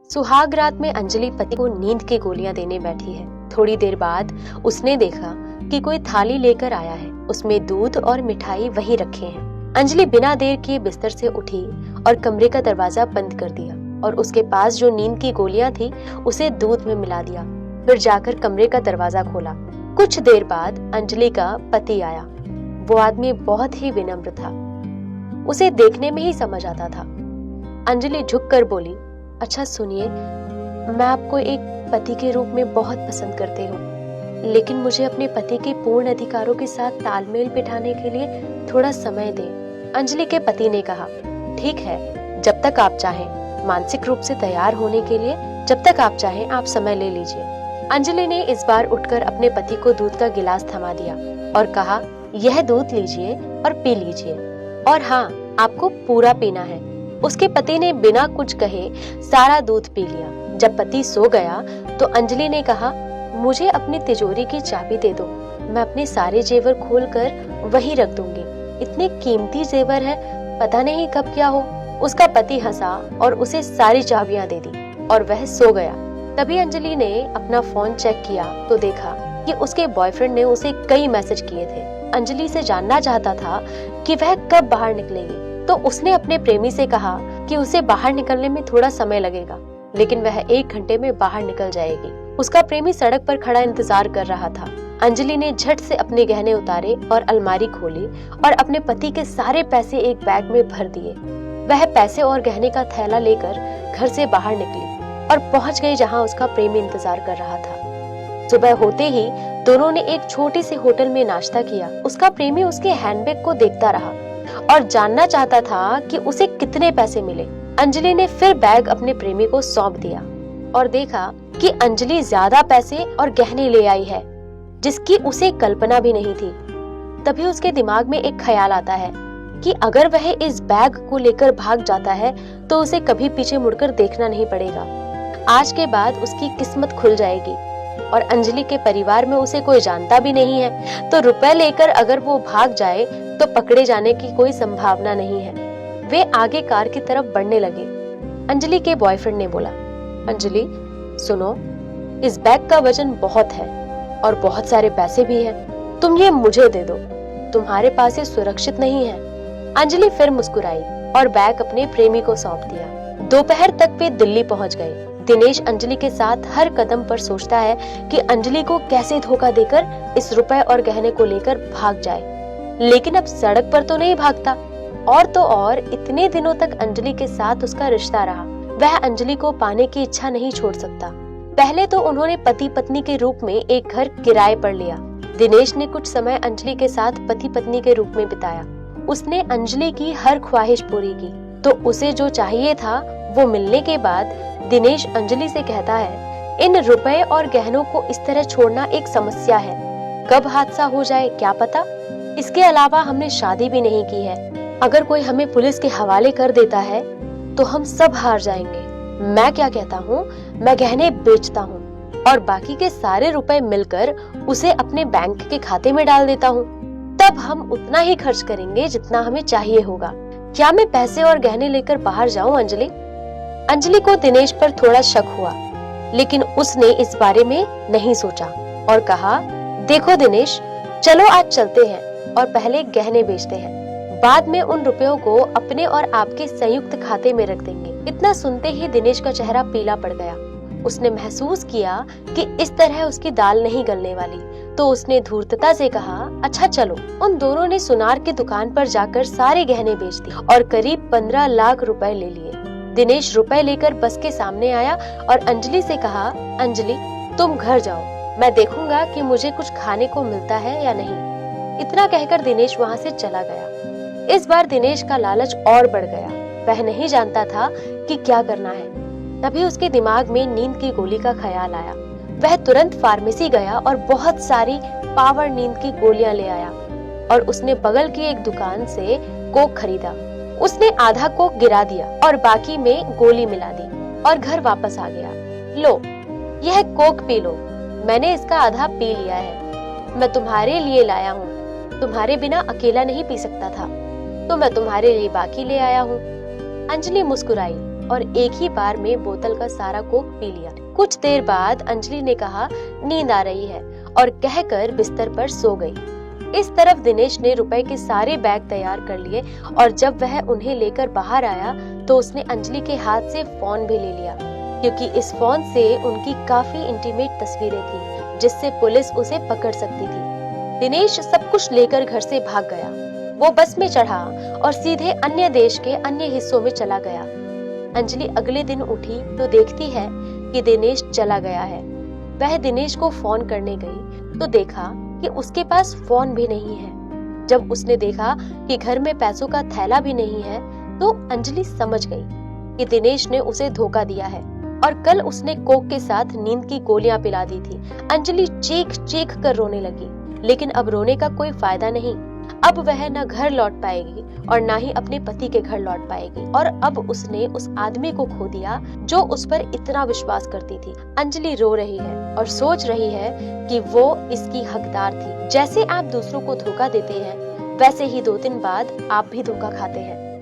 सुहाग रात में अंजलि पति को नींद की गोलियां देने बैठी है। थोड़ी देर बाद उसने देखा कि कोई थाली लेकर आया है। उसमें दूध और मिठाई वहीं रखे हैं। अंजलि बिना देर किए बिस्तर से उठी और कमरे का दरवाजा बंद कर दिया और उसके पास जो नींद की गोलियां थी उसे दूध में मिला दिया। फिर जाकर कमरे का दरवाजा खोला। कुछ देर बाद अंजलि का पति आया। वो आदमी बहुत ही विनम्र था। उसे देखने में ही समझ आता था। अंजलि झुककर बोली, अच्छा सुनिए, मैं आपको एक पति के रूप में बहुत पसंद करती हूँ, लेकिन मुझे अपने पति के पूर्ण अधिकारों के साथ तालमेल बिठाने के लिए थोड़ा समय दें। अंजलि के पति ने कहा, ठीक है, जब तक आप चाहें, मानसिक रूप से तैयार होने के लिए जब तक आप चाहें आप समय ले लीजिए। अंजलि ने इस बार उठकर अपने पति को दूध का गिलास थमा दिया और कहा, यह दूध लीजिए और पी लीजिए, और हाँ, आपको पूरा पीना है। उसके पति ने बिना कुछ कहे सारा दूध पी लिया। जब पति सो गया तो अंजलि ने कहा, मुझे अपनी तिजोरी की चाबी दे दो, मैं अपने सारे जेवर खोलकर वहीं रख दूंगी। इतने कीमती जेवर हैं, पता नहीं कब क्या हो। उसका पति हंसा और उसे सारी चाबियां दे दी और वह सो गया। तभी अंजलि ने अपना फोन चेक किया तो देखा कि उसके बॉयफ्रेंड ने उसे कई मैसेज किए थे। अंजलि से जानना चाहता था कि वह कब बाहर निकलेगी, तो उसने अपने प्रेमी से कहा कि उसे बाहर निकलने में थोड़ा समय लगेगा, लेकिन वह 1 घंटे में बाहर निकल जाएगी। उसका प्रेमी सड़क पर खड़ा इंतजार कर रहा था। अंजलि ने झट से अपने गहने उतारे और अलमारी खोली और अपने पति के सारे पैसे एक बैग में भर दिए। वह पैसे और गहने का थैला लेकर घर से बाहर निकली और पहुंच गई जहां उसका प्रेमी इंतजार कर रहा था। सुबह होते ही दोनों ने एक छोटी सी होटल में नाश्ता किया। उसका प्रेमी उसके हैंडबैग को देखता रहा और जानना चाहता था कि उसे कितने पैसे मिले। अंजलि ने फिर बैग अपने प्रेमी को सौंप दिया और देखा कि अंजलि ज्यादा पैसे और गहने ले आई है, जिसकी उसे कल्पना भी नहीं थी। तभी उसके दिमाग में एक ख्याल आता है कि अगर वह इस बैग को लेकर भाग जाता है तो उसे कभी पीछे मुड़कर देखना नहीं पड़ेगा। आज के बाद उसकी किस्मत खुल जाएगी और अंजलि के परिवार में उसे कोई जानता भी नहीं है, तो रुपए लेकर अगर वो भाग जाए तो पकड़े जाने की कोई संभावना नहीं है। वे आगे कार की तरफ बढ़ने लगे। अंजलि के बॉयफ्रेंड ने बोला, अंजलि सुनो, इस बैग का वजन बहुत है और बहुत सारे पैसे भी हैं, तुम ये मुझे दे दो, तुम्हारे पास ये सुरक्षित नहीं है। अंजलि फिर मुस्कुराई और बैग अपने प्रेमी को सौंप दिया। दोपहर तक वे दिल्ली पहुंच गए। दिनेश अंजलि के साथ हर कदम पर सोचता है कि अंजलि को कैसे धोखा देकर इस रुपए और गहने को लेकर भाग जाए, लेकिन अब सड़क पर तो नहीं भागता। और तो और इतने दिनों तक अंजलि के साथ उसका रिश्ता रहा, वह अंजलि को पाने की इच्छा नहीं छोड़ सकता। पहले तो उन्होंने पति पत्नी के रूप में एक घर किराए पर लिया। दिनेश ने कुछ समय अंजलि के साथ पति पत्नी के रूप में बिताया। उसने अंजलि की हर ख्वाहिश पूरी की, तो उसे जो चाहिए था वो मिलने के बाद दिनेश अंजलि से कहता है, इन रुपए और गहनों को इस तरह छोड़ना एक समस्या है, कब हादसा हो जाए क्या पता। इसके अलावा हमने शादी भी नहीं की है, अगर कोई हमें पुलिस के हवाले कर देता है तो हम सब हार जाएंगे। मैं क्या कहता हूँ, मैं गहने बेचता हूँ और बाकी के सारे रुपए मिलकर उसे अपने बैंक के खाते में डाल देता हूँ, तब हम उतना ही खर्च करेंगे जितना हमें चाहिए होगा। क्या मैं पैसे और गहने लेकर बाहर जाऊं अंजलि? अंजलि को दिनेश पर थोड़ा शक हुआ, लेकिन उसने इस बारे में नहीं सोचा और कहा, देखो दिनेश, चलो आज चलते हैं और पहले गहने बेचते हैं, बाद में उन रुपयों को अपने और आपके संयुक्त खाते में रख देंगे। इतना सुनते ही दिनेश का चेहरा पीला पड़ गया। उसने महसूस किया कि इस तरह उसकी दाल नहीं गलने वाली, तो उसने धूर्तता से कहा, अच्छा चलो। उन दोनों ने सुनार की दुकान पर जाकर सारे गहने बेच दिए और करीब 15 लाख रुपए ले लिए। दिनेश रुपए लेकर बस के सामने आया और अंजलि से कहा, अंजलि तुम घर जाओ, मैं देखूंगा कि मुझे कुछ खाने को मिलता है या नहीं। इतना कहकर दिनेश वहाँ से चला गया। इस बार दिनेश का लालच और बढ़ गया। वह नहीं जानता था कि क्या करना है। तभी उसके दिमाग में नींद की गोली का ख्याल आया। वह तुरंत फार्मेसी गया और बहुत सारी पावर नींद की गोलियां ले आया और उसने बगल की एक दुकान से कोक खरीदा। उसने आधा कोक गिरा दिया और बाकी में गोली मिला दी और घर वापस आ गया। लो, यह कोक पी लो, मैंने इसका आधा पी लिया है, मैं तुम्हारे लिए लाया हूँ, तुम्हारे बिना अकेला नहीं पी सकता था, तो मैं तुम्हारे लिए बाकी ले आया हूँ। अंजलि मुस्कुराई और एक ही बार में बोतल का सारा कोक पी लिया। कुछ देर बाद अंजलि ने कहा नींद आ रही है और कहकर बिस्तर पर सो गई। इस तरफ दिनेश ने रुपए के सारे बैग तैयार कर लिए और जब वह उन्हें लेकर बाहर आया तो उसने अंजलि के हाथ से फोन भी ले लिया, क्योंकि इस फोन से उनकी काफी इंटीमेट तस्वीरें थी जिससे पुलिस उसे पकड़ सकती थी। दिनेश सब कुछ लेकर घर से भाग गया। वो बस में चढ़ा और सीधे अन्य देश के अन्य हिस्सों में चला गया। अंजलि अगले दिन उठी तो देखती है कि दिनेश चला गया है। वह दिनेश को फोन करने गई तो देखा कि उसके पास फोन भी नहीं है। जब उसने देखा कि घर में पैसों का थैला भी नहीं है तो अंजलि समझ गई कि दिनेश ने उसे धोखा दिया है और कल उसने कोक के साथ नींद की गोलियां पिला दी थी। अंजलि चीख चीख कर रोने लगी, लेकिन अब रोने का कोई फायदा नहीं। अब वह न घर लौट पाएगी और न ही अपने पति के घर लौट पाएगी, और अब उसने उस आदमी को खो दिया जो उस पर इतना विश्वास करती थी। अंजलि रो रही है और सोच रही है कि वो इसकी हकदार थी। जैसे आप दूसरों को धोखा देते हैं वैसे ही 2 दिन बाद आप भी धोखा खाते हैं।